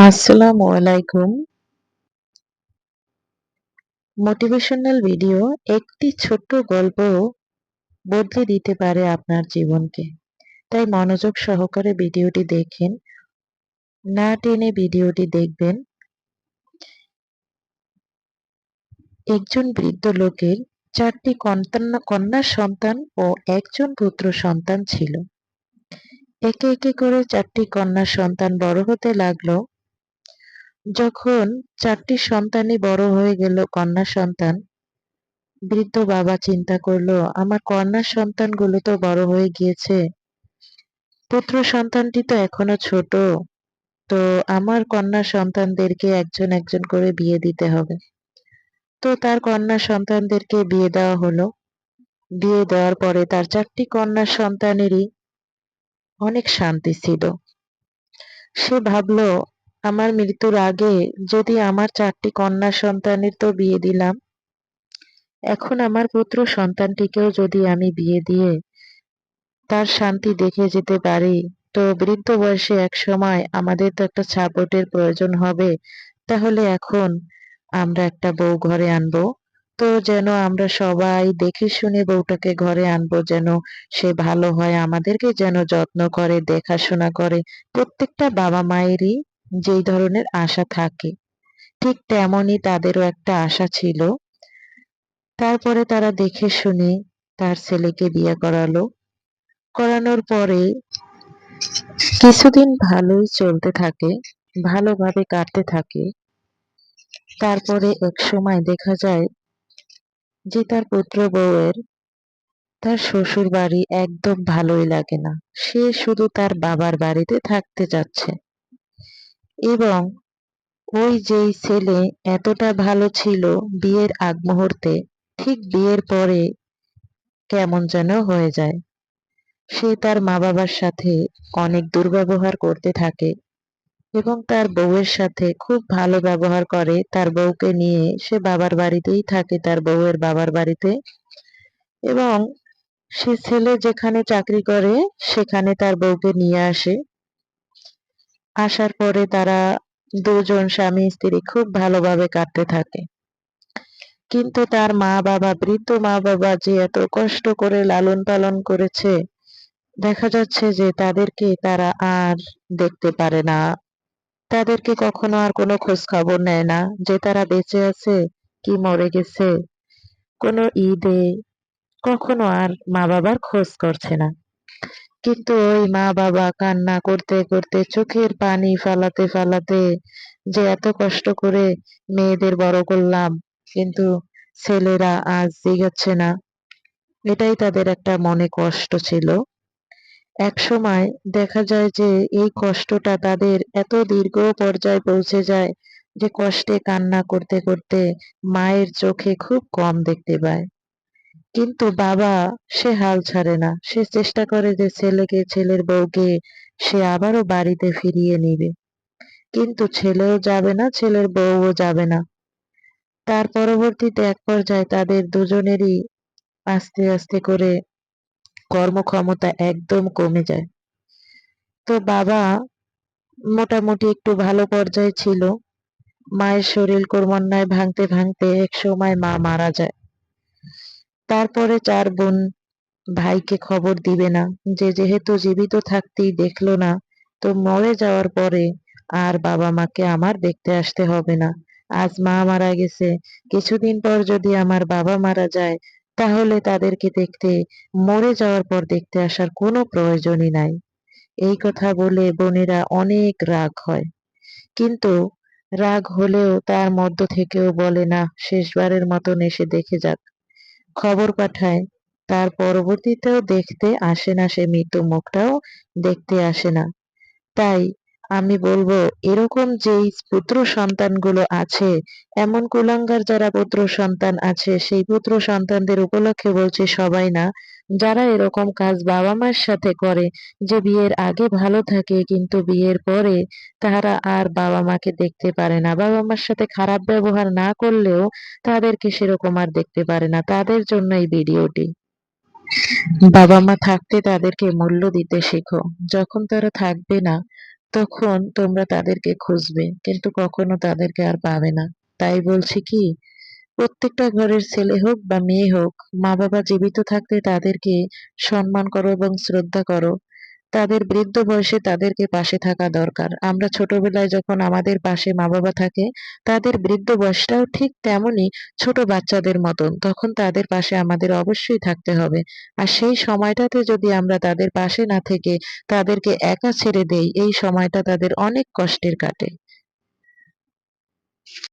আসসালামু আলাইকুম। Motivational video একটি ছোট্ট গল্প বদলে দিতে পারে আপনার জীবনকে। তাই মনোযোগ সহকারে ভিডিওটি দেখেন, না টেনে ভিডিওটি দেখবেন। একজন বৃদ্ধ লোকের ৪টি কন্যা সন্তান ও একজন পুত্র সন্তান ছিল। একে একে করে ৪টি কন্যা সন্তান বড় হতে লাগলো। যখন ৪টি সন্তানই বড় হয়ে গেল কন্যা সন্তান, বৃদ্ধ বাবা চিন্তা করলো, আমার কন্যা সন্তানগুলো তো বড় হয়ে গিয়েছে, পুত্র সন্তানটি তো এখনো ছোট। তো আমার কন্যা সন্তানদেরকে একজন একজন করে বিয়ে দিতে হবে। তো তার কন্যা সন্তানদেরকে বিয়ে দেওয়া হলো। বিয়ে দেওয়ার পরে তার ৪টি কন্যা সন্তানেরই অনেক শান্তি ছিল। সে ভাবলো, আমার মৃত্যুর আগে যদি আমার ৪টি কন্যা সন্তানের তো বিয়ে দিলাম, এখন আমার পুত্র সন্তানটিকেও যদি আমি বিয়ে দিয়ে তার শান্তি দেখে যেতে পারি, তো বৃদ্ধ বয়সে একসময় আমাদের তো একটা সাপোর্টের প্রয়োজন হবে। তাহলে এখন আমরা একটা বউ ঘরে আনবো। তো যেন আমরা সবাই দেখে শুনে বউটাকে ঘরে আনবো, যেন সে ভালো হয়, আমাদেরকে যেন যত্ন করে, দেখাশোনা করে। প্রত্যেকটা বাবা মায়েরই যেই ধরনের আশা থাকে, ঠিক তেমনই তাদেরও একটা আশা ছিল। তারপরে তারা দেখে শুনে তার ছেলেকে বিয়ে করালো। করানোর পরে কিছুদিন ভালোই চলতে থাকে, ভালোভাবে কাটতে থাকে। তারপরে একসময় দেখা যায় যে তার পুত্র বউয়ের তার শ্বশুর বাড়ি একদম ভালোই লাগে না। সে শুধু তার বাবার বাড়িতে থাকতে চাচ্ছে। এবং ওই যেই ছেলে এতটা ভালো ছিল বিয়ের আগ মুহূর্তে, ঠিক বিয়ের পরে কেমন যেন হয়ে যায়। সে তার মা বাবার সাথে অনেক দুর্ব্যবহার করতে থাকে এবং তার বউয়ের সাথে খুব ভালো ব্যবহার করে। তার বউকে নিয়ে সে বাবার বাড়িতেই থাকে, তার বউয়ের বাবার বাড়িতে। এবং সে ছেলে যেখানে চাকরি করে সেখানে তার বউকে নিয়ে আসে। আসার পরে তারা দুজন স্বামী স্ত্রী খুব ভালোভাবে কাটতে থাকে। কিন্তু তার মা বাবা, বৃদ্ধ মা বাবা যে এত কষ্ট করে লালন পালন করেছে, দেখা যাচ্ছে যে তাদেরকে তারা আর দেখতে পারে না। তাদেরকে কখনো আর কোনো খোঁজ খবর নেয় না যে তারা বেঁচে আছে কি মরে গেছে। কোনো ঈদে কখনো আর মা বাবার খোঁজ করছে না। কিন্তু ওই মা বাবা কান্না করতে করতে, চোখের পানি ফালাতে ফালাতে, যে এত কষ্ট করে মেয়েদের বড় করলাম, কিন্তু ছেলেরা আজ জিগাচ্ছে না, এটাই তাদের একটা মনে কষ্ট ছিল। একসময় দেখা যায় যে এই কষ্টটা তাদের এত দীর্ঘ পর্যায়ে পৌঁছে যায় যে কষ্টে কান্না করতে করতে মায়ের চোখে খুব কম দেখতে পায়। কিন্তু বাবা, সে হাল ছাড়ে না। সে চেষ্টা করে যে ছেলেকে, ছেলের বউকে সে আবারও বাড়িতে ফিরিয়ে নিবে। কিন্তু ছেলেও যাবে না, ছেলের বউও যাবে না। তার পরবর্তীতে এক পর্যায়ে তাদের দুজনেরই আস্তে আস্তে করে কর্মক্ষমতা একদম কমে যায়। তো বাবা মোটামুটি একটু ভালো পর্যায়ে ছিল। মায়ের শরীর ক্রমান্বয়ে ভাঙতে ভাঙতে একসময় মা মারা যায়। তারপরে ৪ বোন ভাইকে খবর দিবে না, যে যেহেতু জীবিত থাকতেই দেখলো না, তো মরে যাওয়ার পরে আর বাবা মাকে আমার দেখতে আসতে হবে না। আজ মা মারা গেছে, কিছুদিন পর যদি আমার বাবা মারা যায়, তাহলে তাদেরকে দেখতে, মরে যাওয়ার পর দেখতে আসার কোনো প্রয়োজনই নাই। এই কথা বলে বোনেরা অনেক রাগ হয়। কিন্তু রাগ হলেও তার মধ্য থেকেও বলে, না, শেষবারের মতন এসে দেখে যাক। খবর পাঠায়। তার পরবর্তীতেও দেখতে আসে না, সে মৃত্যু মুখটাও দেখতে আসে না। তাই আমি বলবো, এরকম যেই পুত্র সন্তানগুলো আছে, এমন কুলাঙ্গার যারা পুত্র সন্তান আছে, সেই পুত্র সন্তানদের উপলক্ষে বলছি, সবাই না, যারা এরকম কাজ বাবা মার সাথে করে, যে বিয়ের আগে ভালো থাকে কিন্তু বিয়ের পরে তারা আর বাবা মাকে দেখতে পারে না, বাবা মার সাথে খারাপ ব্যবহার না করলেও তাদেরকে সেরকম আর দেখতে পারে না, তাদের জন্য এই ভিডিওটি। বাবা মা থাকতে তাদেরকে মূল্য দিতে শেখো। যখন তারা থাকবে না, তখন তোমরা তাদেরকে খুঁজবে, কিন্তু কখনো তাদেরকে আর পাবে না। তাই বলছি কি, প্রত্যেকটা ঘরের ছেলে হোক বা মেয়ে হোক, মা-বাবা জীবিত থাকতে তাদেরকে সম্মান করো এবং শ্রদ্ধা করো। তাদের বৃদ্ধ বয়সে তাদেরকে পাশে থাকা দরকার। আমরা ছোটবেলায় যখন আমাদের পাশে মা-বাবা থাকে, তাদের বৃদ্ধ বয়সটাও ঠিক তেমনই ছোট বাচ্চাদের মতন। তখন তাদের পাশে আমাদের অবশ্যই থাকতে হবে। আর সেই সময়টাতে যদি আমরা তাদের পাশে না থেকে তাদেরকে একা ছেড়ে দেই, এই সময়টা তাদের অনেক কষ্টের কাটে।